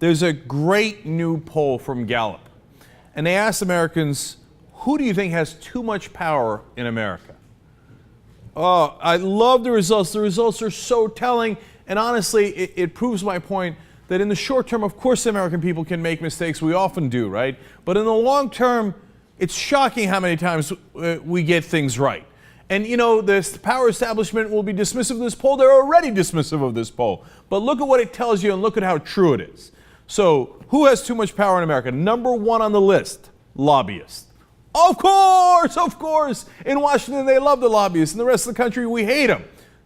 There's a great new poll from Gallup, and they asked Americans, who do you think has too much power in America? Oh, I love the results. The results are so telling, and honestly, it proves my point that in the short term, of course, American people can make mistakes. We often do, right? But in the long term, it's shocking how many times we get things right. And you know, the power establishment will be dismissive of this poll. They're already dismissive of this poll. But look at what it tells you and look at how true it is. So, who has too much power in America? Number one on the list, lobbyists. Of course. In Washington, they love the lobbyists. In the rest of the country, we hate them.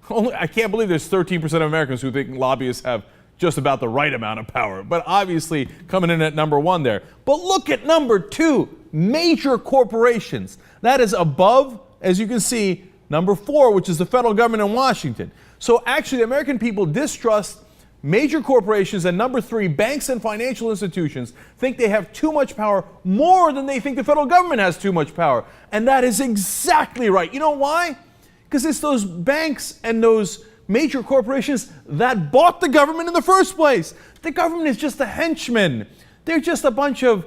I can't believe there's 13% of Americans who think lobbyists have just about the right amount of power. But obviously, coming in at number one there. But look at number two, major corporations. That is above, as you can see, number four, which is the federal government in Washington. So actually, the American people distrust major corporations, and number three, banks and financial institutions think they have too much power, more than they think the federal government has too much power. And that is exactly right. You know why? Because it's those banks and those major corporations that bought the government in the first place. The government is just a henchman. They're just a bunch of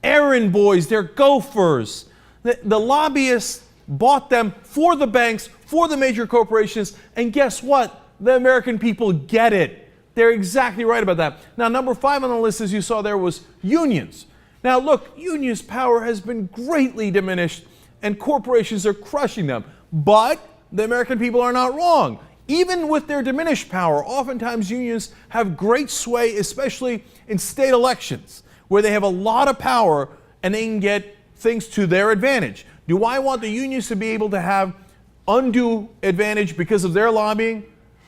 errand boys. They're gophers. The lobbyists bought them for the banks, for the major corporations, and guess what? The American people get it. They're exactly right about that. Now, number five on the list, as you saw there, was unions. Now, look, unions' power has been greatly diminished, and corporations are crushing them. But the American people are not wrong. Even with their diminished power, oftentimes unions have great sway, especially in state elections, where they have a lot of power and they can get things to their advantage. Do I want the unions to be able to have undue advantage because of their lobbying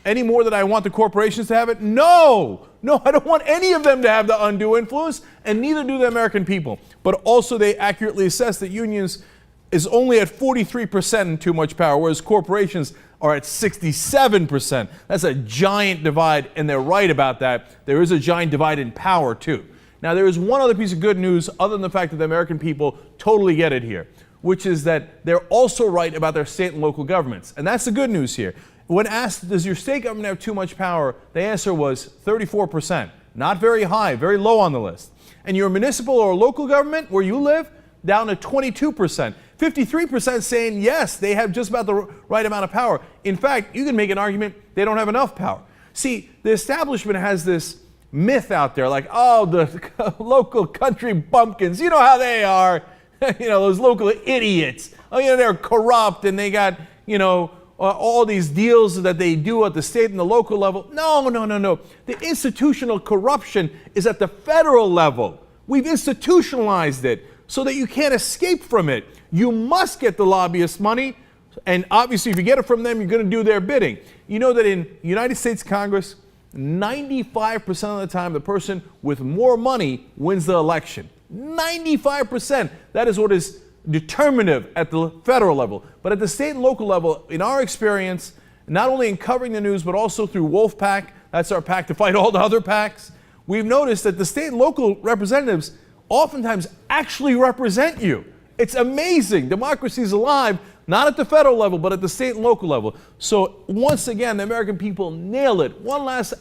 any more than I want the corporations to have it? No, I don't want any of them to have the undue influence, and neither do the American people. But also they accurately assess that unions is only at 43% in too much power, whereas corporations are at 67%. That's a giant divide, and they're right about that. There is a giant divide in power, too. Now, there is one other piece of good news, other than the fact that the American people totally get it here, which is that they're also right about their state and local governments. And that's the good news here. When asked, does your state government have too much power, the answer was 34%. Not very high, very low on the list. And your municipal or local government, where you live, down to 22%. 53% saying yes, they have just about the right amount of power. In fact, you can make an argument they don't have enough power. See, the establishment has this myth out there like, oh, the local country bumpkins, you know how they are. Those local idiots. Oh, they're corrupt and they got, all these deals that they do at the state and the local level. No. The institutional corruption is at the federal level. We've institutionalized it so that you can't escape from it. You must get the lobbyist money, and obviously if you get it from them, you're going to do their bidding. You know that in United States Congress, 95% of the time, the person with more money wins the election. 95%. That is what is determinative at the federal level. But at the state and local level, in our experience, not only in covering the news, but also through Wolf PAC, that's our PAC to fight all the other PACs, we've noticed that the state and local representatives oftentimes actually represent you. It's amazing. Democracy is alive, not at the federal level, but at the state and local level. So once again, the American people nail it. One last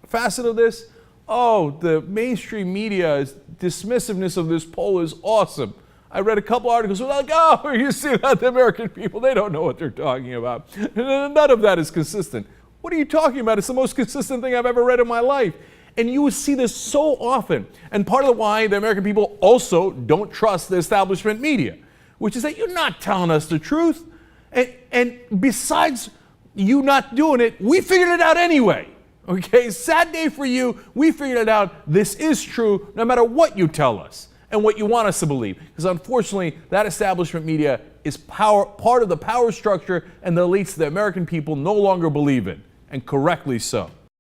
facet of this. Oh, the mainstream media's dismissiveness of this poll is awesome. I read a couple articles where they're like, oh, you see that, the American people, they don't know what they're talking about. None of that is consistent. What are you talking about? It's the most consistent thing I've ever read in my life. And you will see this so often. And part of why the American people also don't trust the establishment media, which is that you're not telling us the truth. And besides you not doing it, we figured it out anyway. Okay, sad day for you. We figured it out. This is true no matter what you tell us and what you want us to believe. Because unfortunately, that establishment media is part of the power structure and the elites the American people no longer believe in, and correctly so.